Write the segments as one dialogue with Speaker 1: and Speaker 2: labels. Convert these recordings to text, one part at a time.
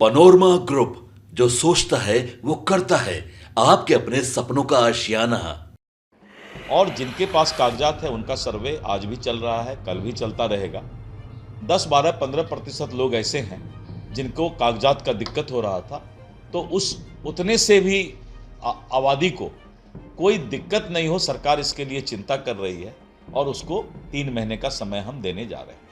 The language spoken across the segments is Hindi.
Speaker 1: पनोरमा ग्रुप, जो सोचता है वो करता है। आपके अपने सपनों का आशियाना।
Speaker 2: और जिनके पास कागजात है उनका सर्वे आज भी चल रहा है, कल भी चलता रहेगा। 10, 12, 15% लोग ऐसे हैं जिनको कागजात का दिक्कत हो रहा था, तो उस उतने से भी आबादी को कोई दिक्कत नहीं हो, सरकार इसके लिए चिंता कर रही है और उसको 3 महीने का समय हम देने जा रहे हैं।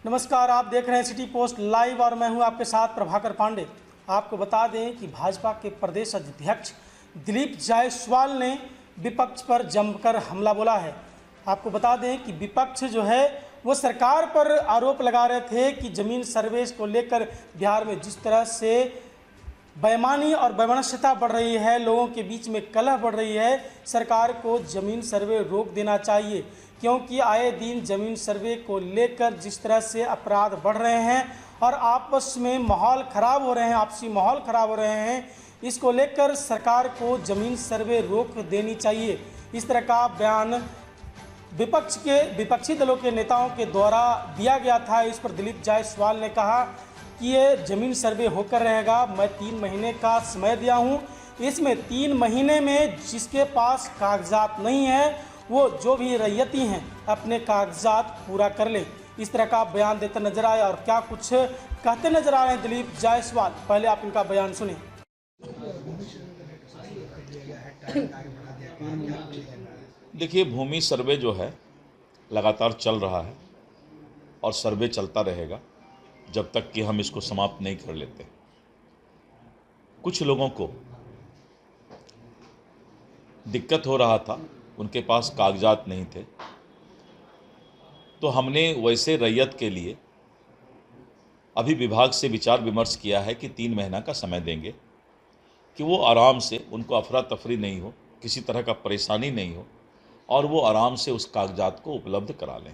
Speaker 3: नमस्कार, आप देख रहे हैं सिटी पोस्ट लाइव और मैं हूं आपके साथ प्रभाकर पांडे। आपको बता दें कि भाजपा के प्रदेश अध्यक्ष दिलीप जायसवाल ने विपक्ष पर जमकर हमला बोला है। आपको बता दें कि विपक्ष जो है वो सरकार पर आरोप लगा रहे थे कि ज़मीन सर्वे को लेकर बिहार में जिस तरह से बेईमानी और वैमनस्यता बढ़ रही है, लोगों के बीच में कलह बढ़ रही है, सरकार को ज़मीन सर्वे रोक देना चाहिए। क्योंकि आए दिन ज़मीन सर्वे को लेकर जिस तरह से अपराध बढ़ रहे हैं और आपस में माहौल ख़राब हो रहे हैं, आपसी माहौल ख़राब हो रहे हैं, इसको लेकर सरकार को ज़मीन सर्वे रोक देनी चाहिए। इस तरह का बयान विपक्षी दलों के नेताओं के द्वारा दिया गया था। इस पर दिलीप जायसवाल ने कहा कि ये ज़मीन सर्वे होकर रहेगा। मैं 3 महीने का समय दिया हूँ, इसमें 3 महीने में जिसके पास कागजात नहीं है वो जो भी रैयती हैं अपने कागजात पूरा कर ले। इस तरह का बयान देते नजर आए और क्या कुछ कहते नजर आ रहे हैं दिलीप जायसवाल, पहले आप इनका बयान सुने।
Speaker 2: देखिए, भूमि सर्वे जो है लगातार चल रहा है और सर्वे चलता रहेगा जब तक कि हम इसको समाप्त नहीं कर लेते। कुछ लोगों को दिक्कत हो रहा था, उनके पास कागजात नहीं थे, तो हमने वैसे रैयत के लिए अभी विभाग से विचार विमर्श किया है कि 3 महीना का समय देंगे कि वो आराम से, उनको अफरा तफरी नहीं हो, किसी तरह का परेशानी नहीं हो और वो आराम से उस कागजात को उपलब्ध करा लें।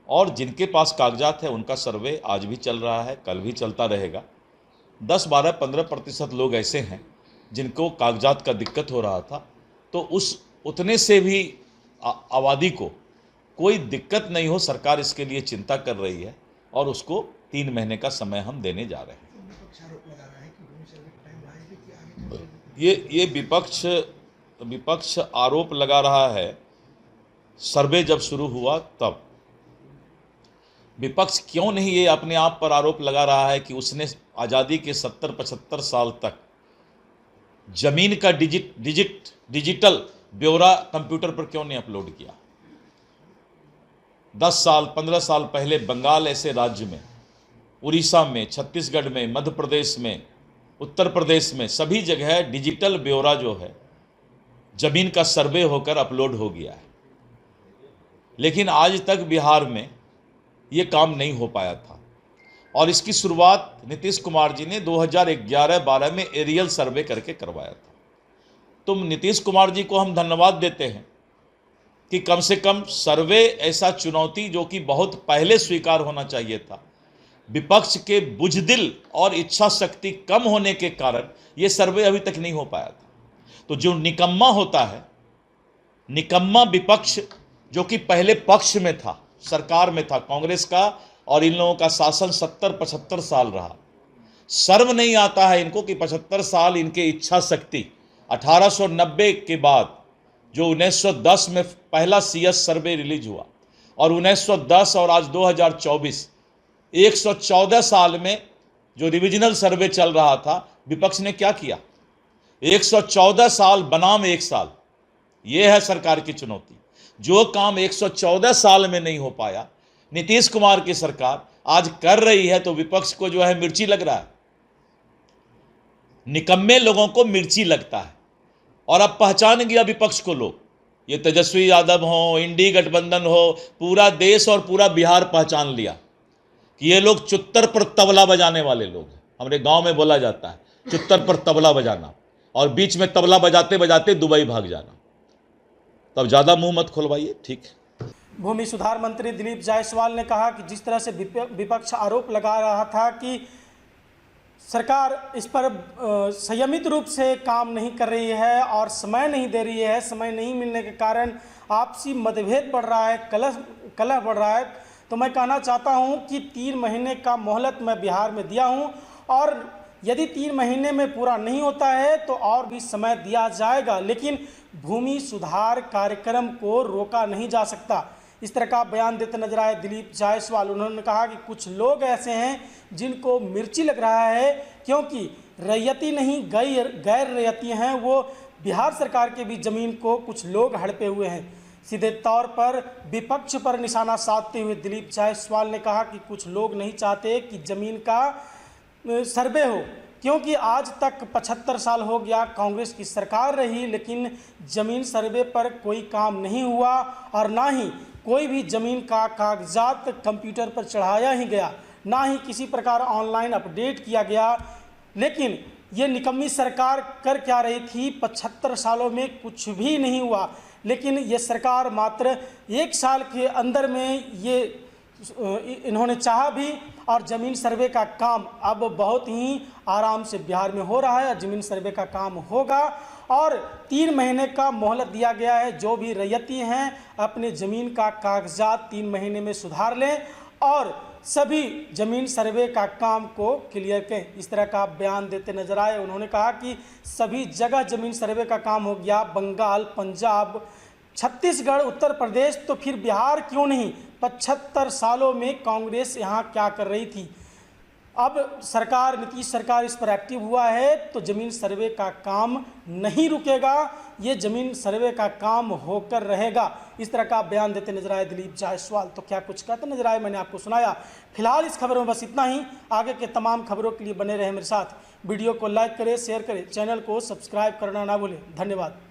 Speaker 2: और जिनके पास कागजात है उनका सर्वे आज भी चल रहा है, कल भी चलता रहेगा। 10, 12, 15% लोग ऐसे हैं जिनको कागजात का दिक्कत हो रहा था, तो उस उतने से भी आबादी को कोई दिक्कत नहीं हो, सरकार इसके लिए चिंता कर रही है और उसको 3 महीने का समय हम देने जा रहे हैं। ये विपक्ष आरोप लगा रहा है। सर्वे जब शुरू हुआ तब विपक्ष क्यों नहीं ये अपने आप पर आरोप लगा रहा है कि उसने आज़ादी के 70-75 साल तक जमीन का डिजिटल ब्यौरा कंप्यूटर पर क्यों नहीं अपलोड किया। 10 साल 15 साल पहले बंगाल ऐसे राज्य में, उड़ीसा में, छत्तीसगढ़ में, मध्य प्रदेश में, उत्तर प्रदेश में, सभी जगह डिजिटल ब्यौरा जो है जमीन का सर्वे होकर अपलोड हो गया है। लेकिन आज तक बिहार में ये काम नहीं हो पाया था और इसकी शुरुआत नीतीश कुमार जी ने 2011-12 में एरियल सर्वे करके करवाया था। तो नीतीश कुमार जी को हम धन्यवाद देते हैं कि कम से कम सर्वे ऐसा चुनौती जो कि बहुत पहले स्वीकार होना चाहिए था, विपक्ष के बुजदिल और इच्छा शक्ति कम होने के कारण ये सर्वे अभी तक नहीं हो पाया था। तो जो निकम्मा होता है, निकम्मा विपक्ष जो कि पहले पक्ष में था, सरकार में था कांग्रेस का, और इन लोगों का शासन 70-75 साल रहा, शर्म नहीं आता है इनको कि 75 साल इनके इच्छा शक्ति 1890 के बाद जो 1910 में पहला CS सर्वे रिलीज हुआ और 1910 और आज 2024 114 साल में जो रिविजनल सर्वे चल रहा था, विपक्ष ने क्या किया। 114 साल बनाम 1 साल, ये है सरकार की चुनौती। जो काम 114 साल में नहीं हो पाया, नीतीश कुमार की सरकार आज कर रही है, तो विपक्ष को जो है मिर्ची लग रहा है। निकम्मे लोगों को मिर्ची लगता है और अब पहचान गया विपक्ष को लोग, ये तेजस्वी यादव हो, इंडी गठबंधन हो, पूरा देश और पूरा बिहार पहचान लिया कि ये लोग चुत्तर पर तबला बजाने वाले लोग हैं। हमारे गांव में बोला जाता है चुत्तर पर तबला बजाना, और बीच में तबला बजाते बजाते दुबई भाग जाना। तब ज़्यादा मुंह मत खुलवाइए, ठीक है।
Speaker 3: भूमि सुधार मंत्री दिलीप जायसवाल ने कहा कि जिस तरह से विपक्ष आरोप लगा रहा था कि सरकार इस पर संयमित रूप से काम नहीं कर रही है और समय नहीं दे रही है, समय नहीं मिलने के कारण आपसी मतभेद बढ़ रहा है, कलह बढ़ रहा है, तो मैं कहना चाहता हूं कि 3 महीने का मोहलत मैं बिहार में दिया हूं और यदि 3 महीने में पूरा नहीं होता है तो और भी समय दिया जाएगा, लेकिन भूमि सुधार कार्यक्रम को रोका नहीं जा सकता। इस तरह का बयान देते नजर आए दिलीप जायसवाल। उन्होंने कहा कि कुछ लोग ऐसे हैं जिनको मिर्ची लग रहा है, क्योंकि रैयती नहीं गैर रैयती हैं, वो बिहार सरकार के भी जमीन को कुछ लोग हड़पे हुए हैं। सीधे तौर पर विपक्ष पर निशाना साधते हुए दिलीप जायसवाल ने कहा कि कुछ लोग नहीं चाहते कि जमीन का सर्वे हो, क्योंकि आज तक 75 साल हो गया कांग्रेस की सरकार रही, लेकिन ज़मीन सर्वे पर कोई काम नहीं हुआ और ना ही कोई भी ज़मीन का कागजात कंप्यूटर पर चढ़ाया ही गया, ना ही किसी प्रकार ऑनलाइन अपडेट किया गया। लेकिन ये निकम्मी सरकार कर क्या रही थी? 75 सालों में कुछ भी नहीं हुआ, लेकिन ये सरकार मात्र 1 साल के अंदर में ये इन्होंने चाहा भी और ज़मीन सर्वे का काम अब बहुत ही आराम से बिहार में हो रहा है और ज़मीन सर्वे का काम होगा और 3 महीने का मोहलत दिया गया है। जो भी रैयती हैं अपने ज़मीन का कागजात 3 महीने में सुधार लें और सभी ज़मीन सर्वे का काम को क्लियर करें। इस तरह का बयान देते नजर आए। उन्होंने कहा कि सभी जगह ज़मीन सर्वे का काम हो गया, बंगाल, पंजाब, छत्तीसगढ़, उत्तर प्रदेश, तो फिर बिहार क्यों नहीं? 75 सालों में कांग्रेस यहाँ क्या कर रही थी? अब सरकार, नीतीश सरकार इस पर एक्टिव हुआ है तो ज़मीन सर्वे का काम नहीं रुकेगा, ये ज़मीन सर्वे का काम होकर रहेगा। इस तरह का बयान देते नजर आए दिलीप जायसवाल। तो क्या कुछ कहते नजर आए, मैंने आपको सुनाया। फिलहाल इस खबर में बस इतना ही। आगे के तमाम खबरों के लिए बने रहे मेरे साथ। वीडियो को लाइक करें, शेयर करें, चैनल को सब्सक्राइब करना ना भूलें। धन्यवाद।